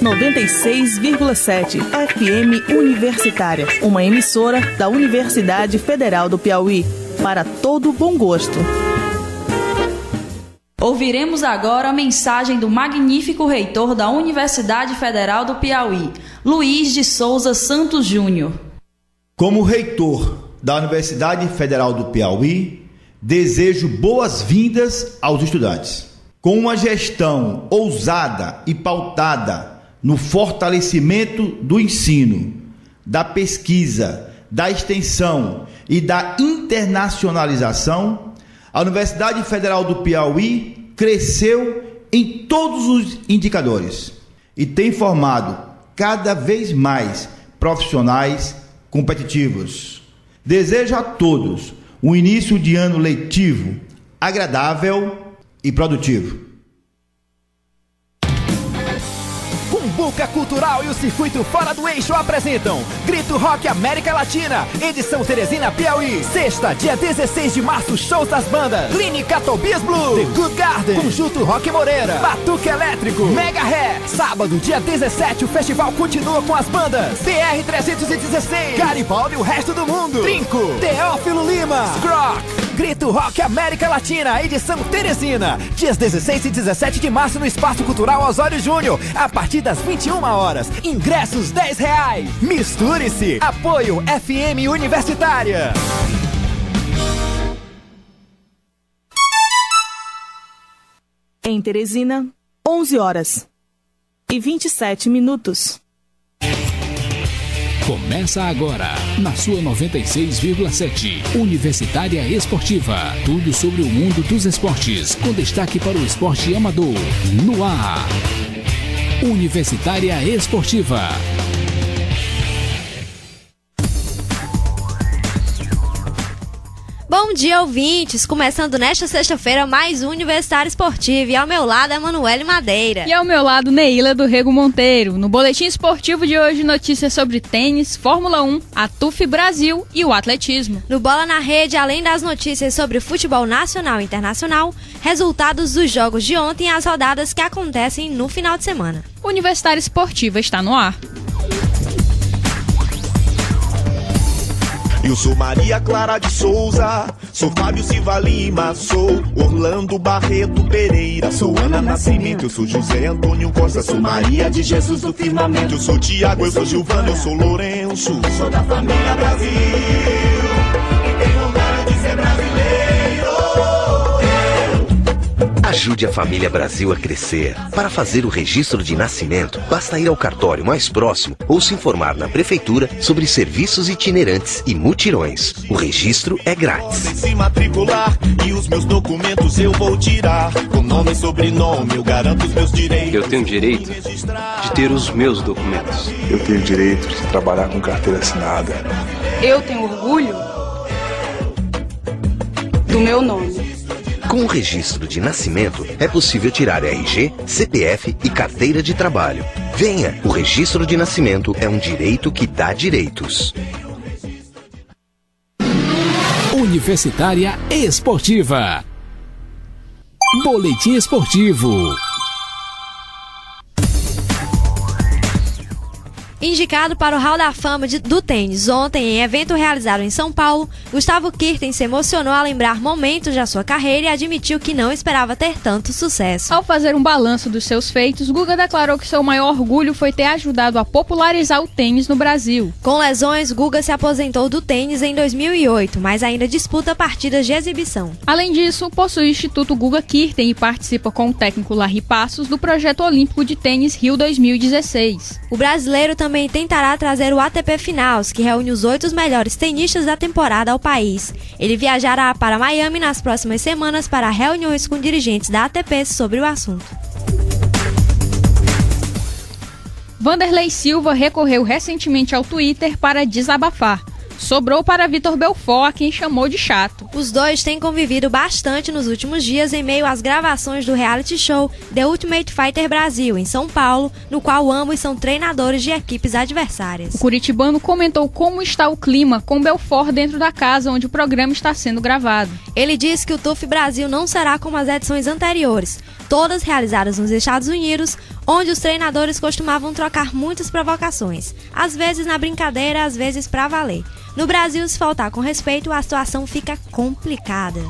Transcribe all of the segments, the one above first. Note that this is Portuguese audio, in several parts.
96,7 FM Universitária, uma emissora da Universidade Federal do Piauí, para todo bom gosto. Ouviremos agora a mensagem do magnífico reitor da Universidade Federal do Piauí, Luiz de Souza Santos Júnior. Como reitor da Universidade Federal do Piauí, desejo boas-vindas aos estudantes. Com uma gestão ousada e pautada no fortalecimento do ensino, da pesquisa, da extensão e da internacionalização, a Universidade Federal do Piauí cresceu em todos os indicadores e tem formado cada vez mais profissionais competitivos. Desejo a todos um início de ano letivo agradável e produtivo. Cumbuca Cultural e o Circuito Fora do Eixo apresentam Grito Rock América Latina, edição Teresina, Piauí. Sexta, dia 16 de março, shows das bandas Clínica Tobias Blue, The Good Garden, Conjunto Rock Moreira, Batuque Elétrico, Mega Ré. Sábado, dia 17, o festival continua com as bandas BR 316, Garibaldi e o resto do mundo, Trinco, Teófilo Lima, Scrock. Grito Rock América Latina, edição Teresina, dias 16 e 17 de março no Espaço Cultural Osório Júnior, a partir das 21 horas. Ingressos R$10. Misture-se. Apoio FM Universitária. Em Teresina, 11 horas e 27 minutos. Começa agora, na sua 96,7, Universitária Esportiva. Tudo sobre o mundo dos esportes, com destaque para o esporte amador. No ar, Universitária Esportiva. Bom dia, ouvintes! Começando nesta sexta-feira mais um Universitário Esportivo. E ao meu lado é Manuele Madeira. E ao meu lado, Neila do Rego Monteiro. No boletim esportivo de hoje, notícias sobre tênis, Fórmula 1, a TUF Brasil e o atletismo. No Bola na Rede, além das notícias sobre futebol nacional e internacional, resultados dos jogos de ontem e as rodadas que acontecem no final de semana. Universitário Esportiva está no ar. Eu sou Maria Clara de Souza, sou Fábio Silva Lima, sou Orlando Barreto Pereira, sou Ana Nascimento, eu sou José Antônio Costa, sou Maria de Jesus do Firmamento, eu sou Tiago, eu sou Gilvano, eu sou Lourenço, sou da família Brasil, e tenho orgulho de ser brasileiro. Ajude a família Brasil a crescer. Para fazer o registro de nascimento, basta ir ao cartório mais próximo ou se informar na prefeitura sobre serviços itinerantes e mutirões. O registro é grátis. Se matricular e os meus documentos eu vou tirar. Com nome e sobrenome eu garanto os meus direitos. Eu tenho direito de ter os meus documentos. Eu tenho direito de trabalhar com carteira assinada. Eu tenho orgulho do meu nome. Com o registro de nascimento, é possível tirar RG, CPF e carteira de trabalho. Venha, o registro de nascimento é um direito que dá direitos. Universitária Esportiva. Boletim esportivo. Indicado para o Hall da Fama do tênis ontem em evento realizado em São Paulo, Gustavo Kirten se emocionou ao lembrar momentos da sua carreira e admitiu que não esperava ter tanto sucesso. Ao fazer um balanço dos seus feitos, Guga declarou que seu maior orgulho foi ter ajudado a popularizar o tênis no Brasil. Com lesões, Guga se aposentou do tênis em 2008, mas ainda disputa partidas de exibição. Além disso, possui o Instituto Guga Kirten e participa com o técnico Larry Passos do Projeto Olímpico de Tênis Rio 2016. O brasileiro também tentará trazer o ATP Finals, que reúne os 8 melhores tenistas da temporada ao país. Ele viajará para Miami nas próximas semanas para reuniões com dirigentes da ATP sobre o assunto. Vanderlei Silva recorreu recentemente ao Twitter para desabafar. Sobrou para Vitor Belfort, a quem chamou de chato. Os dois têm convivido bastante nos últimos dias em meio às gravações do reality show The Ultimate Fighter Brasil, em São Paulo, no qual ambos são treinadores de equipes adversárias. O curitibano comentou como está o clima com Belfort dentro da casa onde o programa está sendo gravado. Ele disse que o TUF Brasil não será como as edições anteriores, todas realizadas nos Estados Unidos, onde os treinadores costumavam trocar muitas provocações, às vezes na brincadeira, às vezes pra valer. No Brasil, se faltar com respeito, a situação fica complicada.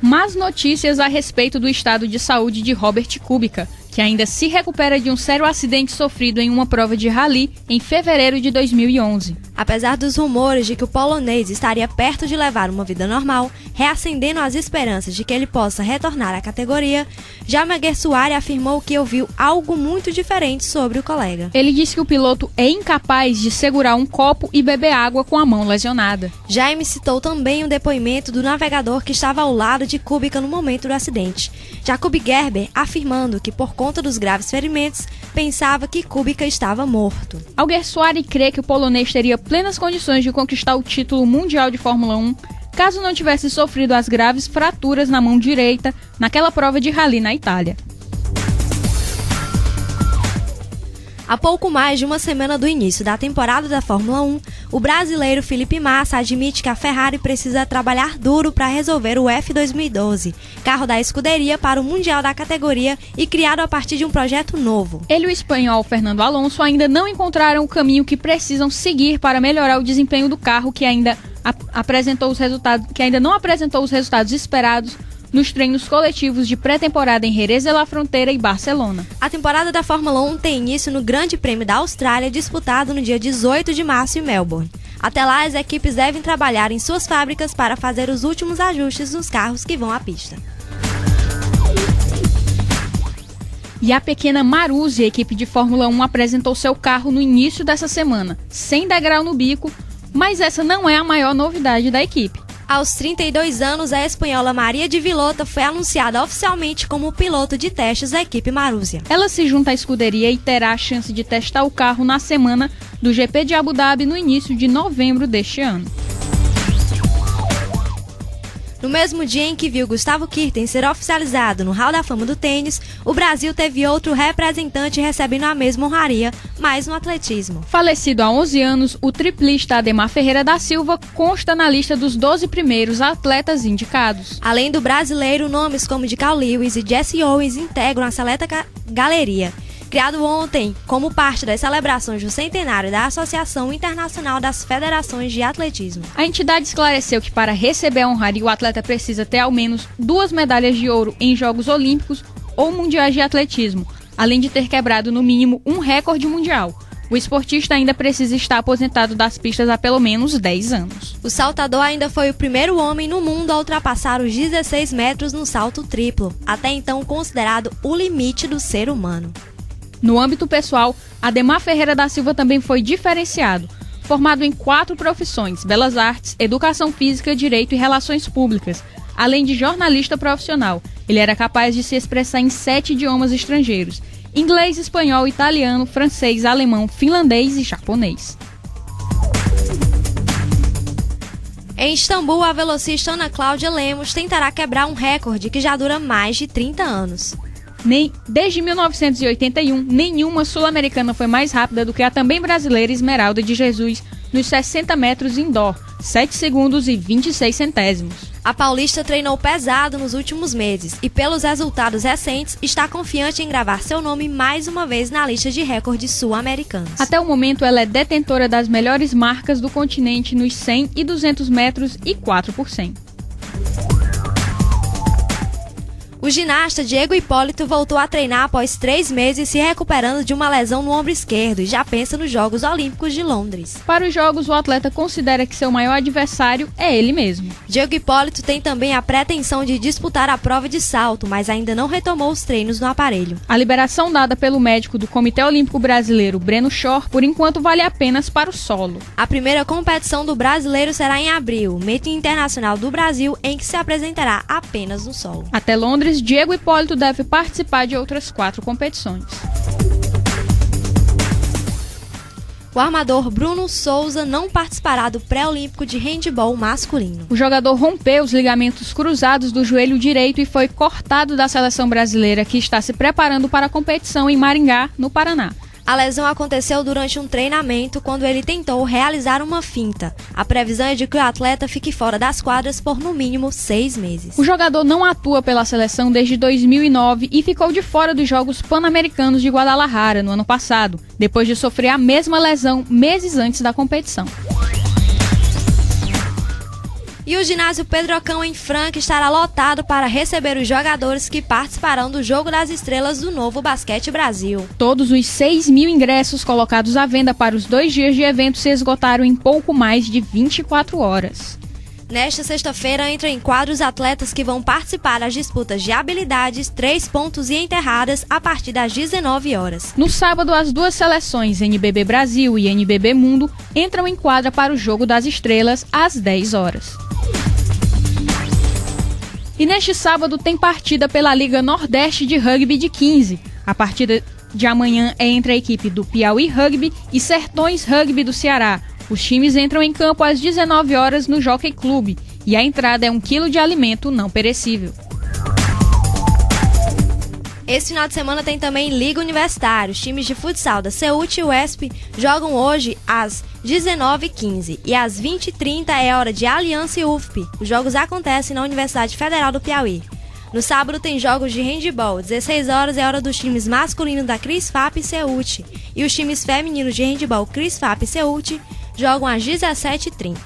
Más notícias a respeito do estado de saúde de Robert Kubica, que ainda se recupera de um sério acidente sofrido em uma prova de rally em fevereiro de 2011. Apesar dos rumores de que o polonês estaria perto de levar uma vida normal, reacendendo as esperanças de que ele possa retornar à categoria, Jaume Guerçoari afirmou que ouviu algo muito diferente sobre o colega. Ele disse que o piloto é incapaz de segurar um copo e beber água com a mão lesionada. Jaime citou também o depoimento do navegador que estava ao lado de Kubica no momento do acidente, Jacob Gerber, afirmando que por conta dos graves ferimentos, pensava que Kubica estava morto. Alguersuari crê que o polonês teria plenas condições de conquistar o título mundial de Fórmula 1 caso não tivesse sofrido as graves fraturas na mão direita naquela prova de rally na Itália. Há pouco mais de uma semana do início da temporada da Fórmula 1, o brasileiro Felipe Massa admite que a Ferrari precisa trabalhar duro para resolver o F2012, carro da escuderia para o Mundial da categoria e criado a partir de um projeto novo. Ele e o espanhol Fernando Alonso ainda não encontraram o caminho que precisam seguir para melhorar o desempenho do carro que ainda não apresentou os resultados esperados nos treinos coletivos de pré-temporada em Jerez de la Frontera e Barcelona. A temporada da Fórmula 1 tem início no Grande Prêmio da Austrália, disputado no dia 18 de março em Melbourne. Até lá, as equipes devem trabalhar em suas fábricas para fazer os últimos ajustes nos carros que vão à pista. E a pequena Marussia, a equipe de Fórmula 1, apresentou seu carro no início dessa semana, sem degrau no bico, mas essa não é a maior novidade da equipe. Aos 32 anos, a espanhola Maria de Villota foi anunciada oficialmente como piloto de testes da equipe Marussia. Ela se junta à escuderia e terá a chance de testar o carro na semana do GP de Abu Dhabi no início de novembro deste ano. No mesmo dia em que viu Gustavo Kuerten ser oficializado no Hall da Fama do tênis, o Brasil teve outro representante recebendo a mesma honraria, mas no atletismo. Falecido há 11 anos, o triplista Ademar Ferreira da Silva consta na lista dos 12 primeiros atletas indicados. Além do brasileiro, nomes como de Carl Lewis e Jesse Owens integram a seleta galeria. Criado ontem como parte das celebrações do centenário da Associação Internacional das Federações de Atletismo. A entidade esclareceu que para receber a honraria o atleta precisa ter ao menos 2 medalhas de ouro em Jogos Olímpicos ou Mundiais de Atletismo, além de ter quebrado no mínimo um recorde mundial. O esportista ainda precisa estar aposentado das pistas há pelo menos 10 anos. O saltador ainda foi o primeiro homem no mundo a ultrapassar os 16 metros no salto triplo, até então considerado o limite do ser humano. No âmbito pessoal, Ademar Ferreira da Silva também foi diferenciado. Formado em 4 profissões: Belas Artes, Educação Física, Direito e Relações Públicas, além de jornalista profissional. Ele era capaz de se expressar em 7 idiomas estrangeiros: inglês, espanhol, italiano, francês, alemão, finlandês e japonês. Em Istambul, a velocista Ana Cláudia Lemos tentará quebrar um recorde que já dura mais de 30 anos. Desde 1981, nenhuma sul-americana foi mais rápida do que a também brasileira Esmeralda de Jesus nos 60 metros indoor, 7 segundos e 26 centésimos. A paulista treinou pesado nos últimos meses e, pelos resultados recentes, está confiante em gravar seu nome mais uma vez na lista de recordes sul-americanos. Até o momento, ela é detentora das melhores marcas do continente nos 100 e 200 metros e 4 por 100. O ginasta Diego Hipólito voltou a treinar após 3 meses se recuperando de uma lesão no ombro esquerdo e já pensa nos Jogos Olímpicos de Londres. Para os Jogos, o atleta considera que seu maior adversário é ele mesmo. Diego Hipólito tem também a pretensão de disputar a prova de salto, mas ainda não retomou os treinos no aparelho. A liberação dada pelo médico do Comitê Olímpico Brasileiro, Breno Schor, por enquanto vale apenas para o solo. A primeira competição do brasileiro será em abril, Meeting Internacional do Brasil, em que se apresentará apenas no solo. Até Londres, Diego Hipólito deve participar de outras 4 competições. O armador Bruno Souza não participará do pré-olímpico de handebol masculino. O jogador rompeu os ligamentos cruzados do joelho direito e foi cortado da seleção brasileira, que está se preparando para a competição em Maringá, no Paraná. A lesão aconteceu durante um treinamento quando ele tentou realizar uma finta. A previsão é de que o atleta fique fora das quadras por no mínimo 6 meses. O jogador não atua pela seleção desde 2009 e ficou de fora dos Jogos Pan-Americanos de Guadalajara no ano passado, depois de sofrer a mesma lesão meses antes da competição. E o ginásio Pedrocão em Franca estará lotado para receber os jogadores que participarão do Jogo das Estrelas do Novo Basquete Brasil. Todos os 6.000 ingressos colocados à venda para os 2 dias de evento se esgotaram em pouco mais de 24 horas. Nesta sexta-feira entram em quadro os atletas que vão participar das disputas de habilidades, 3 pontos e enterradas a partir das 19 horas. No sábado, as duas seleções, NBB Brasil e NBB Mundo, entram em quadra para o Jogo das Estrelas às 10 horas. E neste sábado tem partida pela Liga Nordeste de Rugby de 15. A partida de amanhã é entre a equipe do Piauí Rugby e Sertões Rugby do Ceará. Os times entram em campo às 19 horas no Jockey Club e a entrada é 1 quilo de alimento não perecível. Esse final de semana tem também Liga Universitária. Os times de futsal da CEUT e UESP jogam hoje às 19h15 e às 20h30 é hora de Aliança e UFP. Os jogos acontecem na Universidade Federal do Piauí. No sábado tem jogos de handebol. 16 horas é hora dos times masculinos da CrisFap e CEUT. E os times femininos de handebol CrisFap e CEUT jogam às 17h30.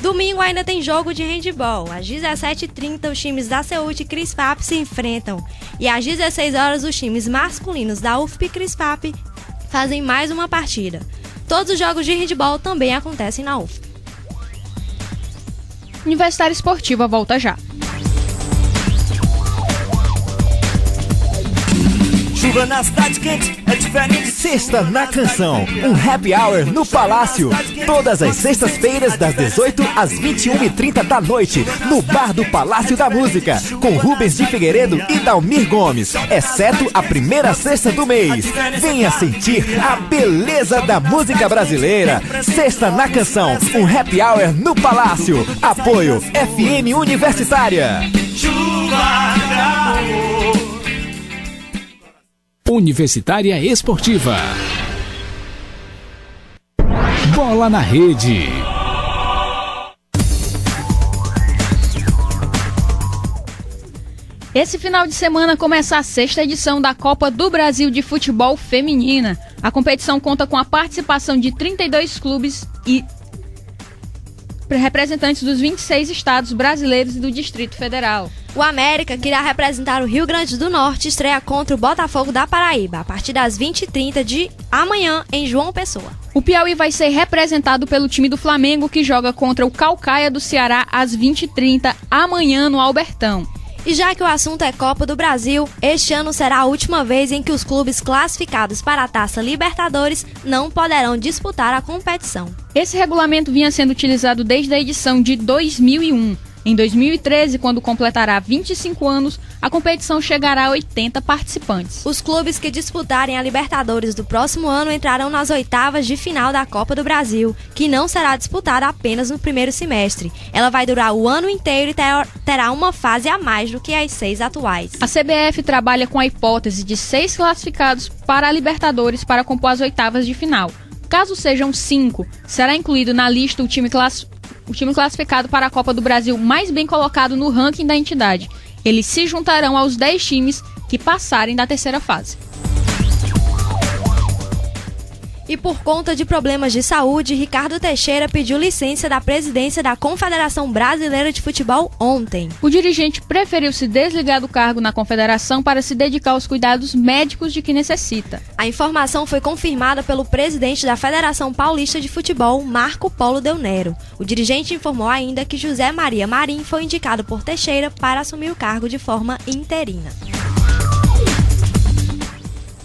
Domingo ainda tem jogo de handebol. Às 17h30 os times da CEUT e CrisFap se enfrentam. E às 16 horas os times masculinos da UFP e CrisFap fazem mais uma partida. Todos os jogos de handebol também acontecem na UFP. Universitária Esportiva volta já. Chuva na cidade quente, é diferente. Sexta na Canção, um happy hour no Palácio. Todas as sextas-feiras, das 18 às 21h30 da noite, no Bar do Palácio da Música, com Rubens de Figueiredo e Dalmir Gomes, exceto a primeira sexta do mês. Venha sentir a beleza da música brasileira. Sexta na Canção, um happy hour no Palácio. Apoio FM Universitária. Chuva, Universitária Esportiva. Bola na Rede. Esse final de semana começa a 6ª edição da Copa do Brasil de Futebol Feminina. A competição conta com a participação de 32 clubes e representantes dos 26 estados brasileiros e do Distrito Federal. O América, que irá representar o Rio Grande do Norte, estreia contra o Botafogo da Paraíba, a partir das 20h30 de amanhã, em João Pessoa. O Piauí vai ser representado pelo time do Flamengo, que joga contra o Caucaia do Ceará às 20h30 amanhã no Albertão. E já que o assunto é Copa do Brasil, este ano será a última vez em que os clubes classificados para a Taça Libertadores não poderão disputar a competição. Esse regulamento vinha sendo utilizado desde a edição de 2001. Em 2013, quando completará 25 anos, a competição chegará a 80 participantes. Os clubes que disputarem a Libertadores do próximo ano entrarão nas oitavas de final da Copa do Brasil, que não será disputada apenas no primeiro semestre. Ela vai durar o ano inteiro e terá uma fase a mais do que as 6 atuais. A CBF trabalha com a hipótese de 6 classificados para a Libertadores para compor as oitavas de final. Caso sejam 5, será incluído na lista o time classificado para a Copa do Brasil mais bem colocado no ranking da entidade. Eles se juntarão aos 10 times que passarem da terceira fase. E por conta de problemas de saúde, Ricardo Teixeira pediu licença da presidência da Confederação Brasileira de Futebol ontem. O dirigente preferiu se desligar do cargo na confederação para se dedicar aos cuidados médicos de que necessita. A informação foi confirmada pelo presidente da Federação Paulista de Futebol, Marco Polo Del Nero. O dirigente informou ainda que José Maria Marim foi indicado por Teixeira para assumir o cargo de forma interina.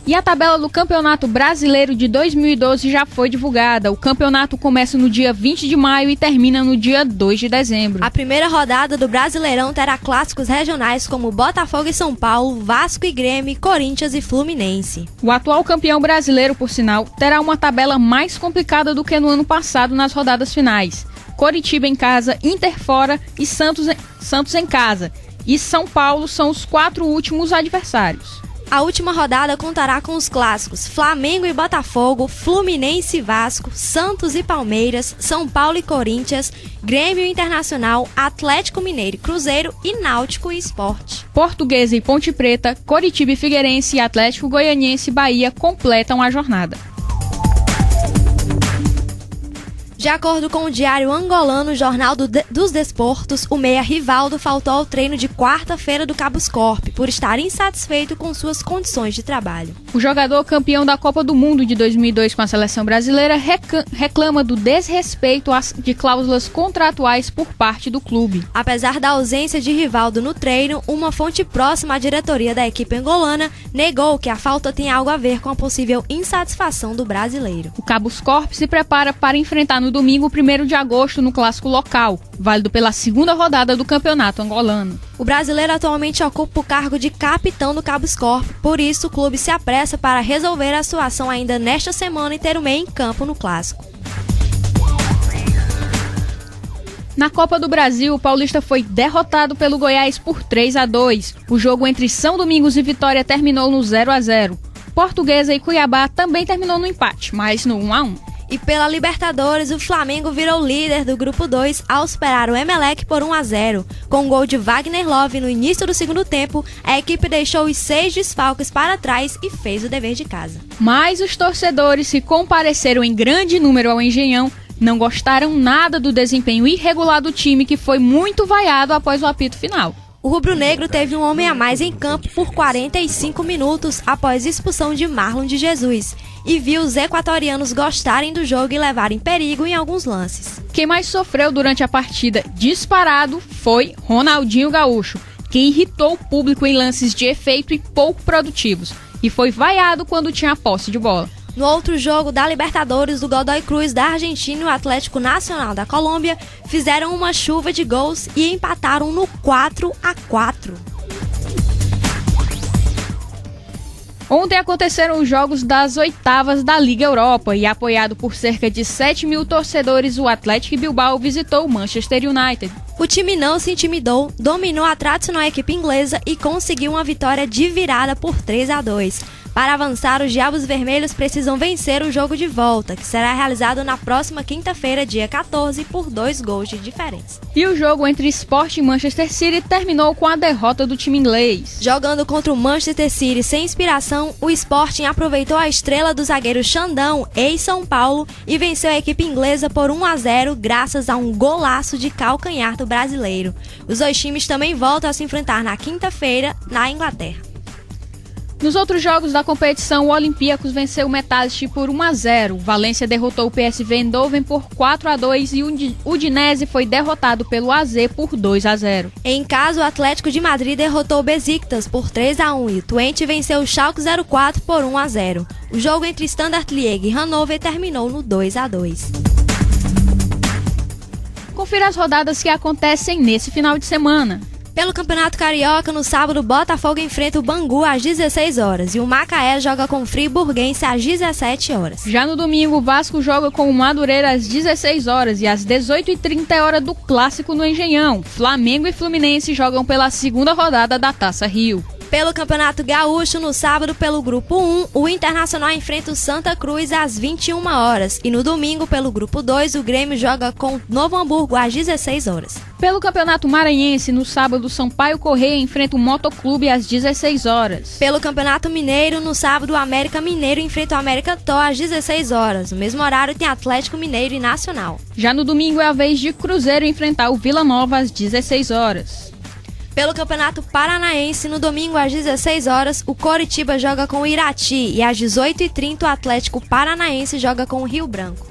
E a tabela do Campeonato Brasileiro de 2012 já foi divulgada. O campeonato começa no dia 20 de maio e termina no dia 2 de dezembro. A primeira rodada do Brasileirão terá clássicos regionais como Botafogo e São Paulo, Vasco e Grêmio, Corinthians e Fluminense. O atual campeão brasileiro, por sinal, terá uma tabela mais complicada do que no ano passado nas rodadas finais. Coritiba em casa, Inter fora e Santos em casa. E São Paulo são os 4 últimos adversários. A última rodada contará com os clássicos Flamengo e Botafogo, Fluminense e Vasco, Santos e Palmeiras, São Paulo e Corinthians, Grêmio e Internacional, Atlético Mineiro e Cruzeiro e Náutico e Sport. Portuguesa e Ponte Preta, Coritiba e Figueirense e Atlético Goianiense e Bahia completam a jornada. De acordo com o diário angolano Jornal dos Desportos, o meia Rivaldo faltou ao treino de quarta-feira do Cabos Corp por estar insatisfeito com suas condições de trabalho. O jogador campeão da Copa do Mundo de 2002 com a seleção brasileira reclama do desrespeito de cláusulas contratuais por parte do clube. Apesar da ausência de Rivaldo no treino, uma fonte próxima à diretoria da equipe angolana negou que a falta tem algo a ver com a possível insatisfação do brasileiro. O Cabos Corp se prepara para enfrentar no domingo, 1º de agosto, no clássico local, válido pela segunda rodada do campeonato angolano. O brasileiro atualmente ocupa o cargo de capitão do Cabos Corp, por isso o clube se apressa para resolver a situação ainda nesta semana e ter o meia em campo no clássico. Na Copa do Brasil, o Paulista foi derrotado pelo Goiás por 3-2. O jogo entre São Domingos e Vitória terminou no 0-0. Portuguesa e Cuiabá também terminou no empate, mas no 1-1. E pela Libertadores, o Flamengo virou líder do Grupo 2 ao superar o Emelec por 1-0. Com um gol de Wagner Love no início do segundo tempo, a equipe deixou os 6 desfalques para trás e fez o dever de casa. Mas os torcedores que compareceram em grande número ao Engenhão não gostaram nada do desempenho irregular do time, que foi muito vaiado após o apito final. O rubro-negro teve um homem a mais em campo por 45 minutos após expulsão de Marlon de Jesus e viu os equatorianos gostarem do jogo e levarem perigo em alguns lances. Quem mais sofreu durante a partida disparado foi Ronaldinho Gaúcho, que irritou o público em lances de efeito e pouco produtivos e foi vaiado quando tinha a posse de bola. No outro jogo da Libertadores, o Godoy Cruz da Argentina e o Atlético Nacional da Colômbia fizeram uma chuva de gols e empataram no 4-4. Ontem aconteceram os jogos das oitavas da Liga Europa e, apoiado por cerca de 7 mil torcedores, o Athletic Bilbao visitou o Manchester United. O time não se intimidou, dominou a tradicional equipe inglesa e conseguiu uma vitória de virada por 3-2. Para avançar, os Diabos Vermelhos precisam vencer o jogo de volta, que será realizado na próxima quinta-feira, dia 14, por 2 gols de diferença. E o jogo entre Sport e Manchester City terminou com a derrota do time inglês. Jogando contra o Manchester City sem inspiração, o Sporting aproveitou a estrela do zagueiro Xandão, ex-São Paulo, e venceu a equipe inglesa por 1-0 graças a um golaço de calcanhar do brasileiro. Os dois times também voltam a se enfrentar na quinta-feira, na Inglaterra. Nos outros jogos da competição, o Olympiacos venceu o Metalist por 1-0. O Valência derrotou o PSV Eindhoven por 4-2 e o Udinese foi derrotado pelo AZ por 2-0. Em casa, o Atlético de Madrid derrotou o Besiktas por 3-1 e o Twente venceu o Schalke 04 por 1-0. O jogo entre Standard Liège e Hannover terminou no 2-2. Confira as rodadas que acontecem nesse final de semana. Pelo Campeonato Carioca, no sábado, Botafogo enfrenta o Bangu às 16 horas e o Macaé joga com o Friburguense às 17 horas. Já no domingo, o Vasco joga com o Madureira às 16 horas e às 18h30 é hora do clássico no Engenhão. Flamengo e Fluminense jogam pela segunda rodada da Taça Rio. Pelo Campeonato Gaúcho, no sábado, pelo Grupo 1, o Internacional enfrenta o Santa Cruz às 21 horas. E no domingo, pelo Grupo 2, o Grêmio joga com o Novo Hamburgo às 16 horas. Pelo Campeonato Maranhense, no sábado, Sampaio Corrêa enfrenta o Motoclube às 16 horas. Pelo Campeonato Mineiro, no sábado, o América Mineiro enfrenta o América Tó às 16 horas. No mesmo horário, tem Atlético Mineiro e Nacional. Já no domingo, é a vez de Cruzeiro enfrentar o Vila Nova às 16 horas. Pelo Campeonato Paranaense, no domingo às 16 horas, o Coritiba joga com o Irati e às 18h30 o Atlético Paranaense joga com o Rio Branco.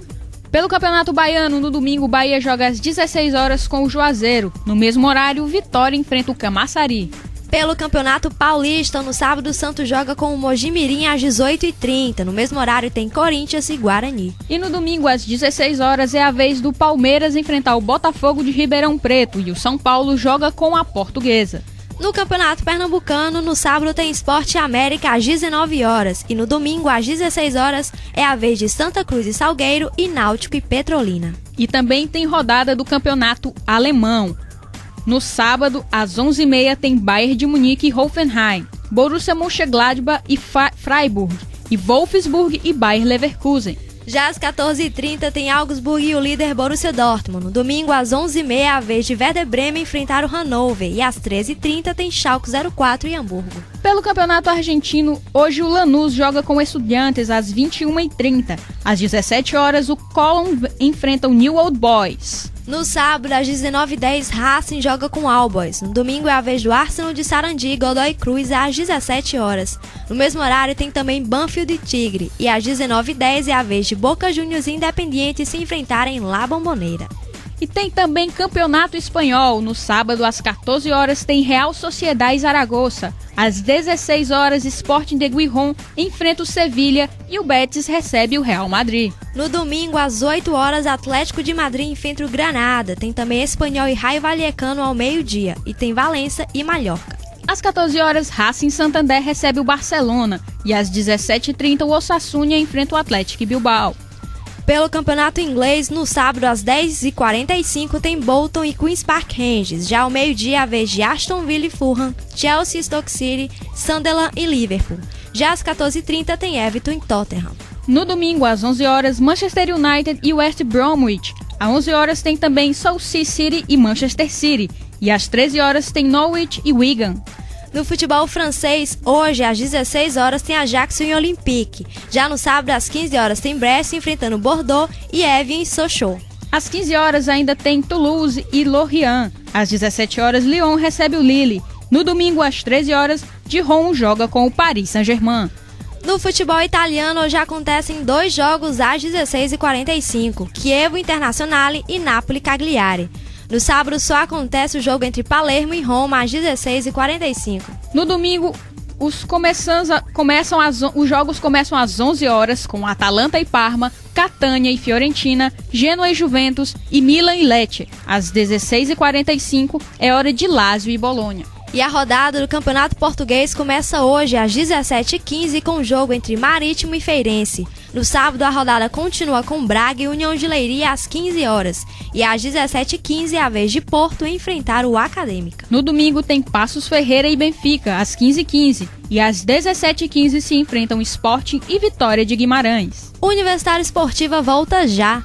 Pelo Campeonato Baiano, no domingo, o Bahia joga às 16 horas com o Juazeiro. No mesmo horário, o Vitória enfrenta o Camaçari. Pelo Campeonato Paulista, no sábado, o Santos joga com o Mojimirim às 18h30. No mesmo horário, tem Corinthians e Guarani. E no domingo, às 16 horas, é a vez do Palmeiras enfrentar o Botafogo de Ribeirão Preto e o São Paulo joga com a Portuguesa. No Campeonato Pernambucano, no sábado tem Sport e América às 19 horas e no domingo às 16 horas é a vez de Santa Cruz e Salgueiro e Náutico e Petrolina. E também tem rodada do Campeonato Alemão. No sábado, às 11h30, tem Bayern de Munique e Hoffenheim. Borussia Mönchengladbach e Freiburg, e Wolfsburg e Bayer Leverkusen. Já às 14h30 tem Augsburg e o líder Borussia Dortmund. No domingo, às 11h30, a vez de Werder Bremen enfrentar o Hannover. E às 13h30 tem Schalke 04 e Hamburgo. Pelo Campeonato Argentino, hoje o Lanús joga com o Estudiantes às 21h30. Às 17 horas, o Colón enfrenta o New Old Boys. No sábado, às 19h10, Racing joga com o All Boys. No domingo é a vez do Arsenal de Sarandi e Godoy Cruz às 17 horas. No mesmo horário tem também Banfield e Tigre. E às 19h10 é a vez de Boca Juniors e Independiente se enfrentarem em La Bombonera. E tem também Campeonato Espanhol. No sábado, às 14 horas, tem Real Sociedad e Zaragoza. Às 16 horas, Sporting de Gijón enfrenta o Sevilha e o Betis recebe o Real Madrid. No domingo, às 8 horas, Atlético de Madrid enfrenta o Granada. Tem também Espanhol e Rayo Vallecano ao meio-dia. E tem Valência e Mallorca. Às 14 horas, Racing Santander recebe o Barcelona. E às 17h30, o Osasuna enfrenta o Atlético Bilbao. Pelo campeonato inglês, no sábado às 10h45 tem Bolton e Queen's Park Rangers. Já ao meio-dia, a vez de Aston Villa e Fulham, Chelsea, Stoke City, Sunderland e Liverpool. Já às 14h30 tem Everton e Tottenham. No domingo, às 11 horas, Manchester United e West Bromwich. Às 11 horas tem também Swansea City e Manchester City. E às 13 horas tem Norwich e Wigan. No futebol francês, hoje às 16 horas tem Ajax e Olympique. Já no sábado às 15 horas tem Brest enfrentando Bordeaux e Evian e Sochaux. Às 15 horas ainda tem Toulouse e Lorient. Às 17 horas Lyon recebe o Lille. No domingo às 13 horas, Dijon joga com o Paris Saint-Germain. No futebol italiano hoje acontecem 2 jogos às 16h45, Chievo Internazionale e Napoli Cagliari. No sábado só acontece o jogo entre Palermo e Roma às 16h45. No domingo, os jogos começam às 11 horas com Atalanta e Parma, Catania e Fiorentina, Genoa e Juventus e Milan e Lecce. Às 16h45 é hora de Lazio e Bolonha. E a rodada do Campeonato Português começa hoje às 17h15 com o jogo entre Marítimo e Feirense. No sábado a rodada continua com Braga e União de Leiria às 15 horas. E às 17h15 é a vez de Porto enfrentar o Acadêmica. No domingo tem Passos Ferreira e Benfica às 15h15. E às 17h15 se enfrentam Sporting e Vitória de Guimarães. Universitário Esportiva volta já.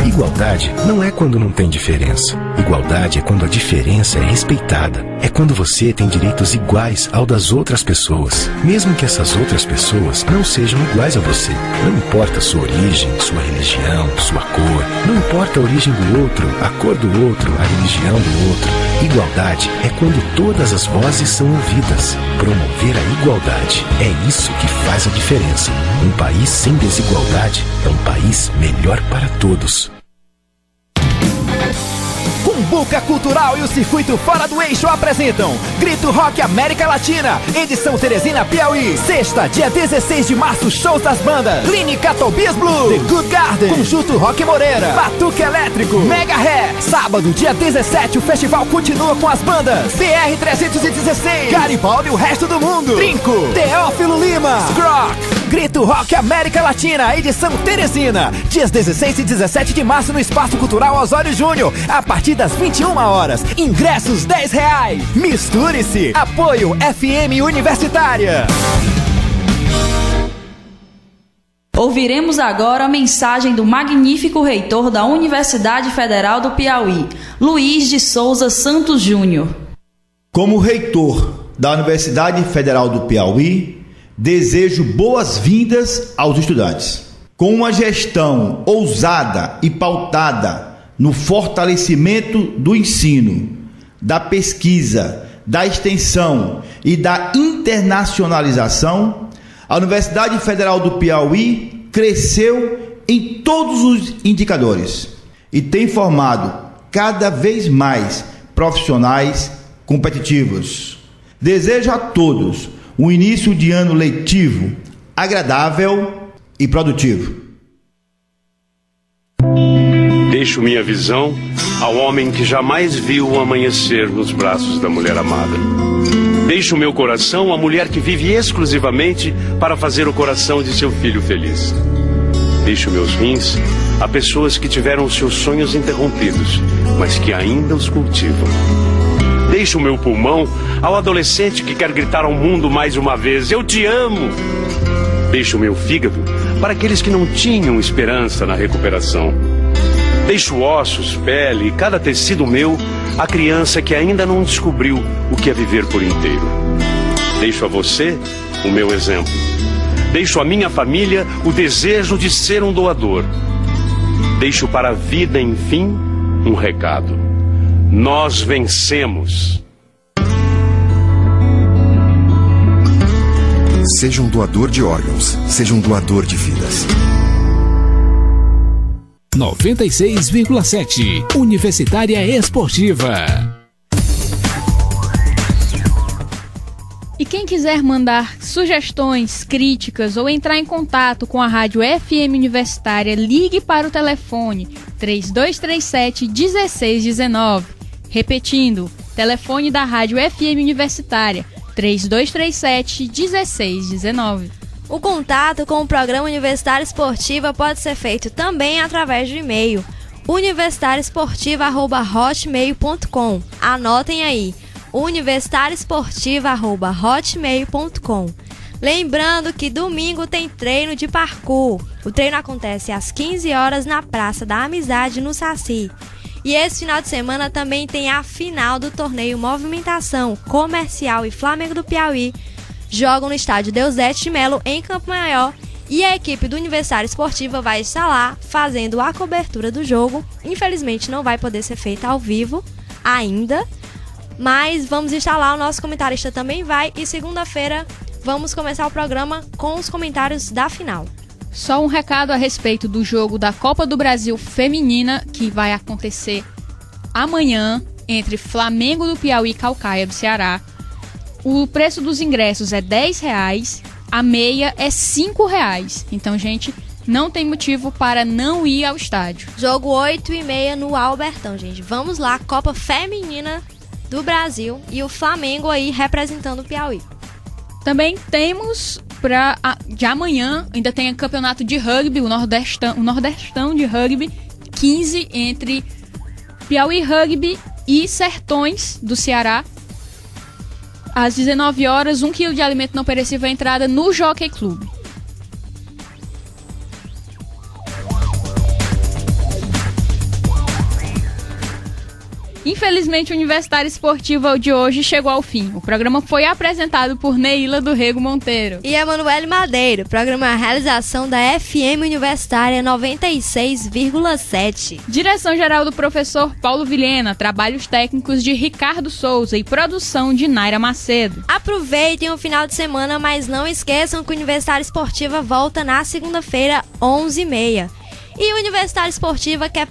Igualdade não é quando não tem diferença. Igualdade é quando a diferença é respeitada. É quando você tem direitos iguais ao das outras pessoas, mesmo que essas outras pessoas não sejam iguais a você. Não importa a sua origem, sua religião, sua cor. Não importa a origem do outro, a cor do outro, a religião do outro. Igualdade é quando todas as vozes são ouvidas. Promover a igualdade é isso que faz a diferença. Um país sem desigualdade é um país melhor para todos. Cumbuca Cultural e o Circuito Fora do Eixo apresentam Grito Rock América Latina, edição Teresina, Piauí. Sexta, dia 16 de março, shows das bandas Clínica Tobias Blue, The Good Garden, Conjunto Rock Moreira, Batuque Elétrico, Mega Ré. Sábado, dia 17, o festival continua com as bandas BR 316, Garibaldi e o resto do mundo, Trinco, Teófilo Lima, Scrock. Grito Rock América Latina, edição Teresina, dias 16 e 17 de março no Espaço Cultural Osório Júnior, a partir das 21 horas. Ingressos R$10. Misture-se. Apoio FM Universitária. Ouviremos agora a mensagem do magnífico reitor da Universidade Federal do Piauí, Luiz de Souza Santos Júnior. Como reitor da Universidade Federal do Piauí, desejo boas-vindas aos estudantes. Com uma gestão ousada e pautada no fortalecimento do ensino, da pesquisa, da extensão e da internacionalização, a Universidade Federal do Piauí cresceu em todos os indicadores e tem formado cada vez mais profissionais competitivos. Desejo a todos um início de ano letivo agradável e produtivo. Deixo minha visão ao homem que jamais viu o amanhecer nos braços da mulher amada. Deixo meu coração à mulher que vive exclusivamente para fazer o coração de seu filho feliz. Deixo meus rins a pessoas que tiveram seus sonhos interrompidos, mas que ainda os cultivam. Deixo o meu pulmão ao adolescente que quer gritar ao mundo mais uma vez: eu te amo! Deixo o meu fígado para aqueles que não tinham esperança na recuperação. Deixo ossos, pele e cada tecido meu à criança que ainda não descobriu o que é viver por inteiro. Deixo a você o meu exemplo. Deixo à minha família o desejo de ser um doador. Deixo para a vida, enfim, um recado. Nós vencemos. Seja um doador de órgãos, seja um doador de vidas. 96,7 Universitária Esportiva. E quem quiser mandar sugestões, críticas ou entrar em contato com a Rádio FM Universitária, ligue para o telefone 3237-1619. Repetindo, telefone da Rádio FM Universitária 3237-1619. O contato com o Programa Universitário Esportiva pode ser feito também através do e-mail universitarioesportiva@hotmail.com. Anotem aí, universitarioesportiva@hotmail.com. Lembrando que domingo tem treino de parkour. O treino acontece às 15 horas na Praça da Amizade, no Saci. E esse final de semana também tem a final do torneio Movimentação Comercial e Flamengo do Piauí. Jogam no estádio Deusete de Melo, em Campo Maior. E a equipe do Universitário Esportiva vai estar lá fazendo a cobertura do jogo. Infelizmente não vai poder ser feita ao vivo ainda, mas vamos estar lá, o nosso comentarista também vai. E segunda-feira vamos começar o programa com os comentários da final. Só um recado a respeito do jogo da Copa do Brasil Feminina, que vai acontecer amanhã entre Flamengo do Piauí e Caucaia do Ceará. O preço dos ingressos é R$10, a meia é R$5. Então, gente, não tem motivo para não ir ao estádio. Jogo 8h30 no Albertão, gente. Vamos lá, Copa Feminina do Brasil e o Flamengo aí representando o Piauí. Também temos de amanhã, ainda tem o campeonato de rugby, o Nordestão de rugby, 15 entre Piauí Rugby e Sertões do Ceará. Às 19 horas, 1 kg de alimento não perecível é entrada no Jockey Club. Infelizmente, o Universitário Esportiva de hoje chegou ao fim. O programa foi apresentado por Neila do Rego Monteiro e Emanuele Madeiro. O programa é a realização da FM Universitária 96,7. Direção-geral do professor Paulo Vilhena, trabalhos técnicos de Ricardo Souza e produção de Naira Macedo. Aproveitem o final de semana, mas não esqueçam que o Universitário Esportiva volta na segunda-feira, 11h30. E o Universitário Esportiva quer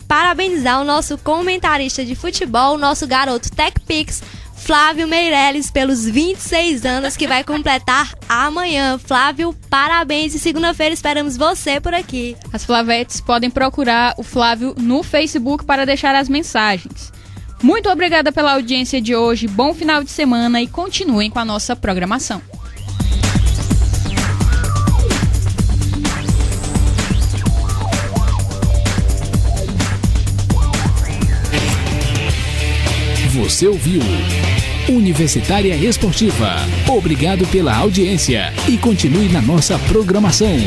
parabenizar o nosso comentarista de futebol, o nosso garoto TechPix, Flávio Meirelles, pelos 26 anos que vai completar amanhã. Flávio, parabéns, e segunda-feira esperamos você por aqui. As Flavetes podem procurar o Flávio no Facebook para deixar as mensagens. Muito obrigada pela audiência de hoje, bom final de semana e continuem com a nossa programação. Você ouviu Universitária Esportiva. Obrigado pela audiência e continue na nossa programação. –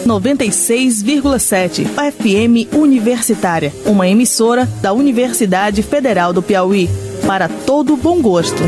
96,7 FM Universitária, uma emissora da Universidade Federal do Piauí, para todo bom gosto.